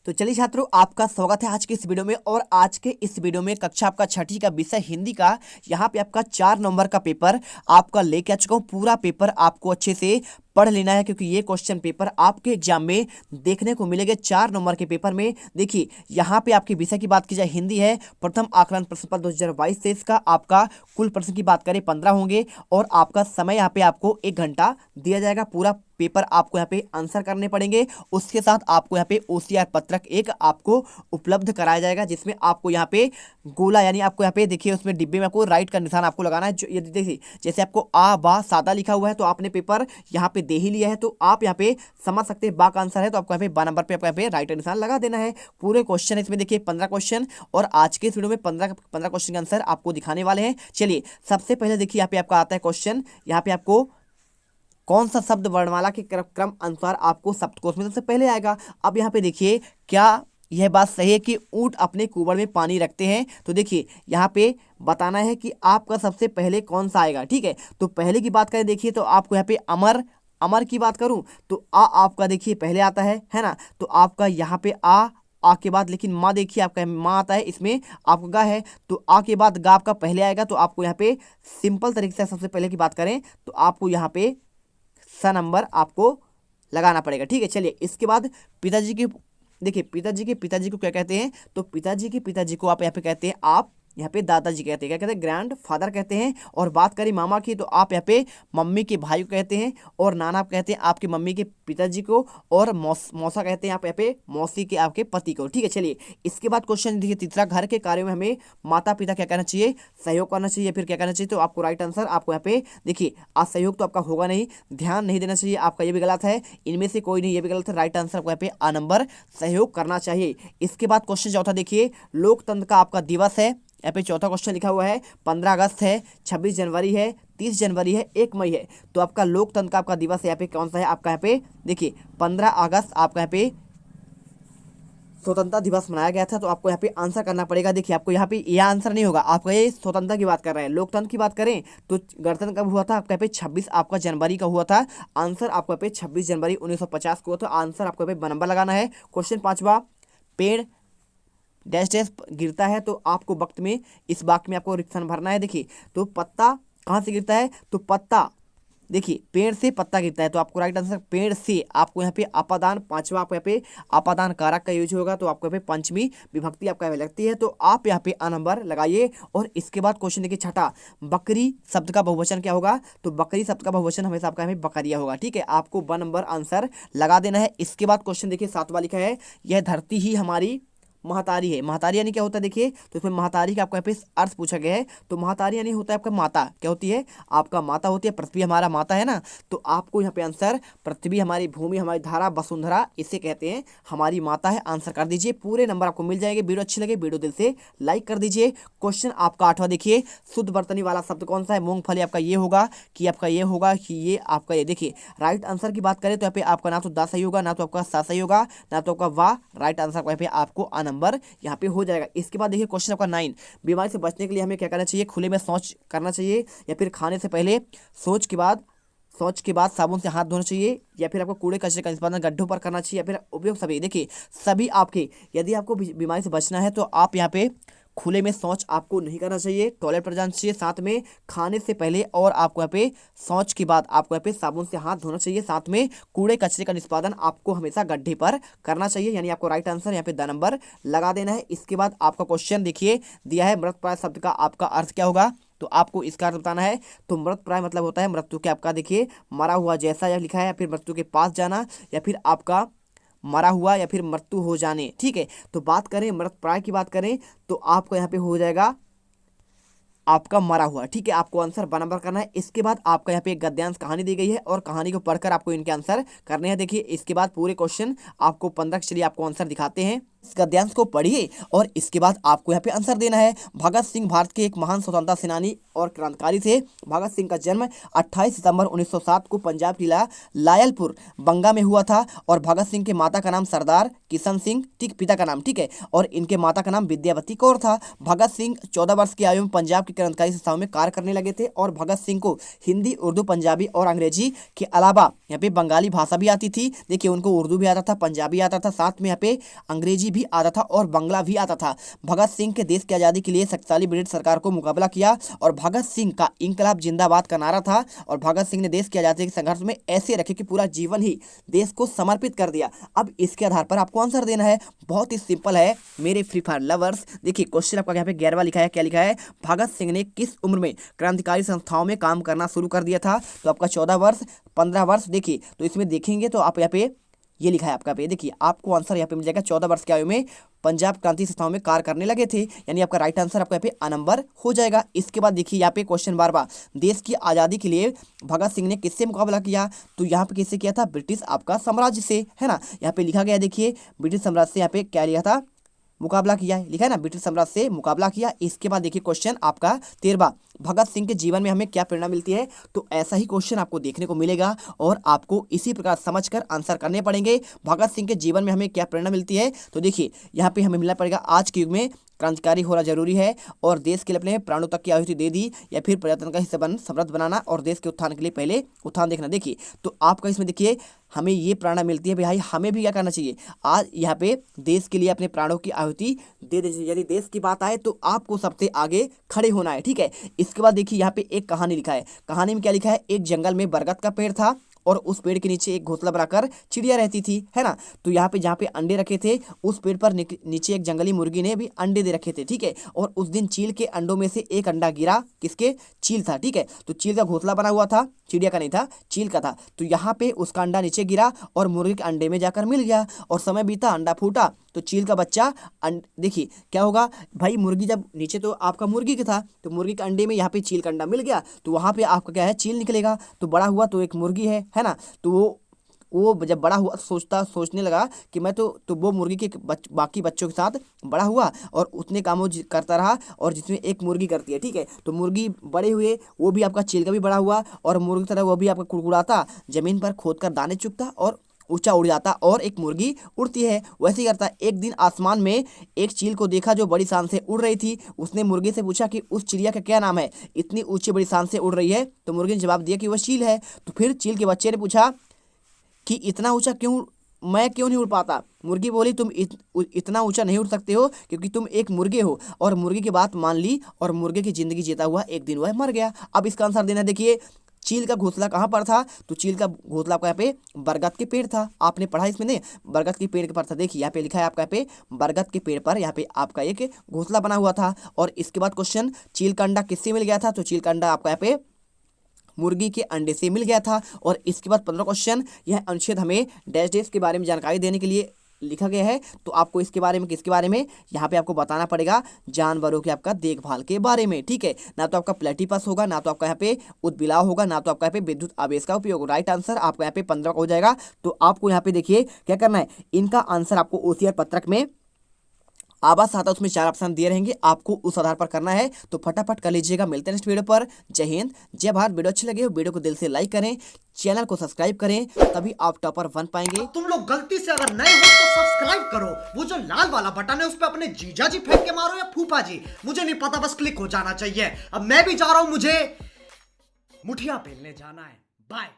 तो चलिए छात्रों, आपका स्वागत है आज के इस वीडियो में। और आज के इस वीडियो में कक्षा आपका छठी का विषय हिंदी का, यहाँ पे आपका 4 नंबर का पेपर आपका लेके आ चुका हूँ। पूरा पेपर आपको अच्छे से पढ़ लेना है, क्योंकि ये क्वेश्चन पेपर आपके एग्जाम में देखने को मिलेंगे। 4 नंबर के पेपर में देखिए, यहाँ पे आपके विषय की बात की जाए हिंदी है। प्रथम आकलन प्रश्न पत्र 2022 से इसका आपका कुल प्रश्न की बात करें 15 होंगे और आपका समय यहाँ पे आपको 1 घंटा दिया जाएगा। पूरा पेपर आपको यहाँ पे आंसर करने पड़ेंगे। उसके साथ आपको यहाँ पे OCR पत्रक एक आपको उपलब्ध कराया जाएगा, जिसमें आपको यहाँ पे गोला यानी आपको यहाँ पे देखिए उसमें डिब्बे में आपको राइट का निशान आपको लगाना है। जो ये देखिए, जैसे आपको आ बा सादा लिखा हुआ है तो आपने पेपर यहाँ पे दे ही लिया है, तो आप यहाँ पे समझ सकते हैं बा का आंसर है, तो आपको यहाँ पे बा नंबर पे आपको यहाँ पे राइट का निशान लगा देना है। पूरे क्वेश्चन इसमें देखिए 15 क्वेश्चन, और आज के इस वीडियो में 15 क्वेश्चन के आंसर आपको दिखाने वाले हैं। चलिए सबसे पहले देखिए, यहाँ पे आपका आता है क्वेश्चन, यहाँ पे आपको कौन सा शब्द वर्णमाला के क्रम अनुसार आपको शब्दकोश में सबसे पहले आएगा। अब यहाँ पे देखिए, क्या यह बात सही है कि ऊंट अपने कुबड़ में पानी रखते हैं? तो देखिए यहाँ पे बताना है कि आपका सबसे पहले कौन सा आएगा। ठीक है, तो पहले की बात करें देखिए, तो आपको यहाँ पे अमर की बात करूं तो आपका देखिए पहले आता है ना। तो आपका यहाँ पे आ के बाद, लेकिन माँ देखिए आपका माँ आता है, इसमें आपका गा है, तो आ के बाद गा आपका पहले आएगा। तो आपको यहाँ पे सिंपल तरीके से सबसे पहले की बात करें तो आपको यहाँ पे सा नंबर आपको लगाना पड़ेगा। ठीक है, चलिए इसके बाद पिताजी की देखिए, पिताजी को क्या कहते हैं? तो पिताजी को आप यहाँ पे कहते हैं, आप यहाँ पे दादाजी कहते हैं, क्या कहते हैं? ग्रैंड फादर कहते हैं। और बात करें मामा की, तो आप यहाँ पे मम्मी के भाई को कहते हैं, और नाना आप कहते हैं आपके मम्मी के पिताजी को, और मौसा कहते हैं आप यहाँ पे मौसी के आपके पति को। ठीक है, चलिए इसके बाद क्वेश्चन देखिए तीसरा, घर के कार्यों में हमें माता पिता क्या करना चाहिए? सहयोग करना चाहिए, फिर क्या करना चाहिए? तो आपको राइट आंसर आपको यहाँ पे देखिए, आज सहयोग तो आपका होगा नहीं, ध्यान नहीं देना चाहिए, आपका ये भी गलत है, इनमें से कोई नहीं, ये भी गलत है। राइट आंसर आपको यहाँ पे आ नंबर सहयोग करना चाहिए। इसके बाद क्वेश्चन चौथा देखिए, लोकतंत्र का आपका दिवस है, यहाँ पे चौथा क्वेश्चन लिखा हुआ है 15 अगस्त है, 26 जनवरी है, 30 जनवरी है, 1 मई है। तो आपका लोकतंत्र का आपका दिवस यहाँ पे कौन सा है? आपका यहाँ पे देखिए 15 अगस्त आपका यहाँ पे स्वतंत्रता दिवस मनाया गया था। तो आपको यहाँ पे आंसर करना पड़ेगा। देखिए आपको यहाँ पे यह आंसर नहीं होगा, आपका ये स्वतंत्रता की बात कर रहे हैं। लोकतंत्र की बात करें तो गणतंत्र कब हुआ था? आपका यहाँ पे 26 आपका जनवरी का हुआ था। आंसर आपको यहाँ पे 26 जनवरी 1950 को हुआ था। आंसर आपको यहाँ पे नंबर लगाना है। क्वेश्चन पांचवा, पेड़ डैश डैश गिरता है, तो आपको वक्त में इस वाक्य में आपको रिक्शन भरना है। देखिए, तो पत्ता कहाँ से गिरता है? तो पत्ता देखिए पेड़ से पत्ता गिरता है, तो आपको राइट आंसर पेड़ से। आपको यहाँ पे अपादान, पांचवा आपको यहाँ पे अपादान कारक का यूज होगा, तो आपको यहाँ पे पंचमी विभक्ति आपका यहाँ पे लगती है, तो आप यहाँ पे आ नंबर लगाइए। और इसके बाद क्वेश्चन देखिए छठा, बकरी शब्द का बहुवचन क्या होगा? तो बकरी शब्द का बहुवचन हमेशा आपका यहाँ पे बकरिया होगा। ठीक है, आपको 1 नंबर आंसर लगा देना है। इसके बाद क्वेश्चन देखिए सातवां लिखा है, यह धरती ही हमारी महतारी है। महतारी यानी क्या होता है? देखिए, तो इसमें महतारी का आपका यहाँ पे अर्थ पूछा गया है। तो महतारी यानी होता है आपका माता, क्या होती है? आपका माता होती है। पृथ्वी हमारा माता है ना, तो आपको यहाँ पे आंसर पृथ्वी हमारी भूमि हमारी धारा वसुंधरा इसे कहते हैं, हमारी माता है। आंसर कर दीजिए, पूरे नंबर आपको मिल जाएंगे। वीडियो अच्छी लगे वीडियो दिल से लाइक कर दीजिए। क्वेश्चन आपका 8वां देखिए, शुद्ध बर्तनी वाला शब्द कौन सा है? मूंगफली आपका ये होगा कि आपका ये होगा कि ये आपका ये। देखिए राइट आंसर की बात करें तो यहाँ पे आपका ना तो दा सही होगा, ना तो आपका सा सही होगा, ना तो आपका वाह। राइट आंसर यहाँ पे आपको आ नंबर यहाँ पे हो जाएगा। इसके बाद देखिए क्वेश्चन आपका 9, बीमारी से बचने के लिए हमें क्या करना चाहिए? खुले में शौच करना चाहिए, या फिर खाने से पहले शौच के बाद साबुन से हाथ धोना चाहिए, या फिर आपको कूड़े कचरे का निष्पादन गड्ढों पर करना चाहिए, या फिर उपयोग सभी। देखिए सभी आपके, यदि आपको बीमारी से बचना है तो आप यहाँ पे खुले में शौच आपको नहीं करना चाहिए, टॉयलेट पर जाना चाहिए, साथ में खाने से पहले, और आपको यहाँ पे शौच के बाद आपको यहाँ पे साबुन से हाथ धोना चाहिए, साथ में कूड़े कचरे का निष्पादन आपको हमेशा गड्ढे पर करना चाहिए। यानी आपको राइट आंसर यहाँ पे द नंबर लगा देना है। इसके बाद आपका क्वेश्चन देखिए दिया है, मृतप्राय शब्द का आपका अर्थ क्या होगा? तो आपको इसका अर्थ बताना है। तो मृतप्राय मतलब होता है मृत्यु के आपका देखिए मरा हुआ जैसा यह लिखा है, या फिर मृत्यु के पास जाना, या फिर आपका मरा हुआ, या फिर मृत्यु हो जाने। ठीक है, तो बात करें मृतप्राय की बात करें तो आपको यहाँ पे हो जाएगा आपका मरा हुआ। ठीक है, आपको आंसर बराबर करना है। इसके बाद आपका यहाँ पे एक गद्यांश कहानी दी गई है, और कहानी को पढ़कर आपको इनके आंसर करने हैं। देखिए इसके बाद पूरे क्वेश्चन आपको 15, चलिए आपको आंसर दिखाते हैं। इस गद्यांश को पढ़िए और इसके बाद आपको यहाँ पे आंसर देना है। भगत सिंह भारत के एक महान स्वतंत्रता सेनानी और क्रांतिकारी थे। भगत सिंह का जन्म 28 सितंबर 1907 को पंजाब जिला लायलपुर बंगा में हुआ था और भगत सिंह के माता का नाम सरदार किशन सिंह, ठीक, पिता का नाम, ठीक है, और इनके माता का नाम विद्यावती कौर था। भगत सिंह 14 वर्ष की आयु में पंजाब की क्रांतिकारी संस्थाओं में कार्य करने लगे थे और भगत सिंह को हिंदी, उर्दू, पंजाबी और अंग्रेजी के अलावा यहाँ पे बंगाली भाषा भी आती थी। देखिए, उनको उर्दू भी आता था, पंजाबी आता था, साथ में यहाँ पे अंग्रेजी भी आता था और बंगला भी आता था। भगत सिंह के देश की आज़ादी के लिए शक्तिशाली ब्रिटिश सरकार को मुकाबला किया और भगत सिंह का इंकलाब जिंदाबाद का नारा था और भगत सिंह ने देश की आज़ादी के संघर्ष में ऐसे रखे कि पूरा जीवन ही देश को समर्पित कर दिया। अब इसके आधार पर आपको आंसर देना है, बहुत ही सिंपल है मेरे फ्री फायर लवर्स। देखिए, क्वेश्चन आपका यहाँ पे 11वां लिखा है, क्या लिखा है, भगत सिंह ने किस उम्र में क्रांतिकारी संस्थाओं में काम करना शुरू कर दिया था? तो आपका 14 वर्ष, 15 वर्ष। देखिए, तो इसमें देखेंगे तो आप यहाँ पे ये लिखा है आपका पे, देखिए आपको आंसर यहाँ पे मिल जाएगा 14 वर्ष की आयु में पंजाब क्रांति संस्थाओं में कार्य करने लगे थे, यानी आपका राइट आंसर आपका यहाँ पे अ नंबर हो जाएगा। इसके बाद देखिए यहाँ पे क्वेश्चन 12वां, देश की आज़ादी के लिए भगत सिंह ने किससे मुकाबला किया? तो यहाँ पे किससे किया था? ब्रिटिश आपका साम्राज्य से, है ना। यहाँ पे लिखा गया, देखिए ब्रिटिश साम्राज्य से यहाँ पे क्या लिया था? मुकाबला किया, लिखा है ना, ब्रिटिश साम्राज्य से मुकाबला किया। इसके बाद देखिए क्वेश्चन आपका 13वां, भगत सिंह के जीवन में हमें क्या प्रेरणा मिलती है? तो ऐसा ही क्वेश्चन आपको देखने को मिलेगा और आपको इसी प्रकार समझकर आंसर करने पड़ेंगे। भगत सिंह के जीवन में हमें क्या प्रेरणा मिलती है? तो देखिए यहाँ पे हमें मिलना पड़ेगा, आज के युग में क्रांतिकारी होना जरूरी है और देश के लिए अपने प्राणों तक की आहुति दे दी, या फिर पर्यटन का हिस्सा बन समृद्ध बनाना और देश के उत्थान के लिए पहले उत्थान देखना। देखिए, तो आपका इसमें देखिए हमें ये प्रेरणा मिलती है भाई, हमें भी क्या करना चाहिए, आज यहाँ पे देश के लिए अपने प्राणों की आहुति दे दीजिए। यदि देश की बात आए तो आपको सबसे आगे खड़े होना है, ठीक है। इसके बाद देखिए यहाँ पे एक कहानी लिखा है, कहानी में क्या लिखा है, एक जंगल में बरगद का पेड़ था और उस पेड़ के नीचे एक घोंसला बनाकर चिड़िया रहती थी, है ना। तो यहाँ पे जहाँ पे अंडे रखे थे उस पेड़ पर नीचे एक जंगली मुर्गी ने भी अंडे दे रखे थे, ठीक है। और उस दिन चील के अंडों में से एक अंडा गिरा, किसके? चील था, ठीक है। तो चील का घोंसला बना हुआ था, चिड़िया का नहीं था, चील का था। तो यहाँ पे उसका अंडा नीचे गिरा और मुर्गी के अंडे में जाकर मिल गया और समय बीता, अंडा फूटा तो चील का बच्चा देखिए क्या होगा भाई, मुर्गी जब नीचे तो आपका मुर्गी का था, तो मुर्गी के अंडे में यहाँ पे चील का अंडा मिल गया, तो वहाँ पे आपका क्या है, चील निकलेगा। तो बड़ा हुआ तो एक मुर्गी है ना। तो वो जब बड़ा हुआ सोचने लगा कि मैं तो वो मुर्गी के बाकी बच्चों के साथ बड़ा हुआ और उतने कामों करता रहा और जिसमें एक मुर्गी करती है, ठीक है। तो मुर्गी बड़े हुए, वो भी आपका चील का भी बड़ा हुआ और मुर्गी की तरह वो भी आपका कुड़कुड़ाता, जमीन पर खोद कर दाने चुगता और ऊंचा उड़ जाता और एक मुर्गी उड़ती है, वैसे ही करता। एक दिन आसमान में एक चील को देखा जो बड़ी शान से उड़ रही थी। उसने मुर्गी से पूछा कि उस चिड़िया का क्या नाम है, इतनी ऊंची बड़ी शान से उड़ रही है? तो मुर्गी ने जवाब दिया कि वह चील है। तो फिर चील के बच्चे ने पूछा कि इतना ऊंचा मैं क्यों नहीं उड़ पाता? मुर्गी बोली, तुम इतना ऊंचा नहीं उड़ सकते हो क्योंकि तुम एक मुर्गे हो। और मुर्गी की बात मान ली और मुर्गे की जिंदगी जीता हुआ एक दिन वह मर गया। अब इसका आंसर देना, देखिए चील का घोंसला कहाँ पर था? तो चील का घोंसला आपका यहाँ पे बरगद के पेड़ था। आपने पढ़ा इसमें नहीं, बरगद के पेड़ के पर था। देखिए यहाँ पे लिखा है आपका यहाँ पे बरगद के पेड़ पर यहाँ पे आपका एक घोंसला बना हुआ था। और इसके बाद क्वेश्चन, चील का अंडा किससे मिल गया था? तो चील का अंडा आपका यहाँ पे मुर्गी के अंडे से मिल गया था। और इसके बाद 15 क्वेश्चन, यह अनुच्छेद हमें डैश डैश के बारे में जानकारी देने के लिए लिखा गया है। तो आपको इसके बारे में, किसके बारे में, यहाँ पे आपको बताना पड़ेगा जानवरों के आपका देखभाल के बारे में, ठीक है। ना तो आपका प्लेटिपस होगा, ना तो आपका यहाँ पे उदबिलाव होगा, ना तो आपका यहाँ पे विद्युत आवेश का उपयोग। राइट आंसर आपका यहाँ पे 15 का हो जाएगा। तो आपको यहाँ पे देखिए क्या करना है, इनका आंसर आपको ओसीआर पत्रक में आवाज आता है, उसमें 4 ऑप्शन दिए रहेंगे, आपको उस आधार पर करना है। तो फटाफट कर लीजिएगा। मिलते हैं नेक्स्ट वीडियो पर। जय हिंद, जय भारत। वीडियो अच्छी लगे हो वीडियो को दिल से लाइक करें, चैनल को सब्सक्राइब करें, तभी आप टॉपर बन पाएंगे। तुम लोग गलती से अगर नए हो तो सब्सक्राइब करो, वो जो लाल वाला बटन है उस पर अपने जीजा जी फेंक के मारो या फूफा जी, मुझे नहीं पता, बस क्लिक हो जाना चाहिए। अब मैं भी जा रहा हूं, मुझे मुठिया पेलने जाना है। बाय।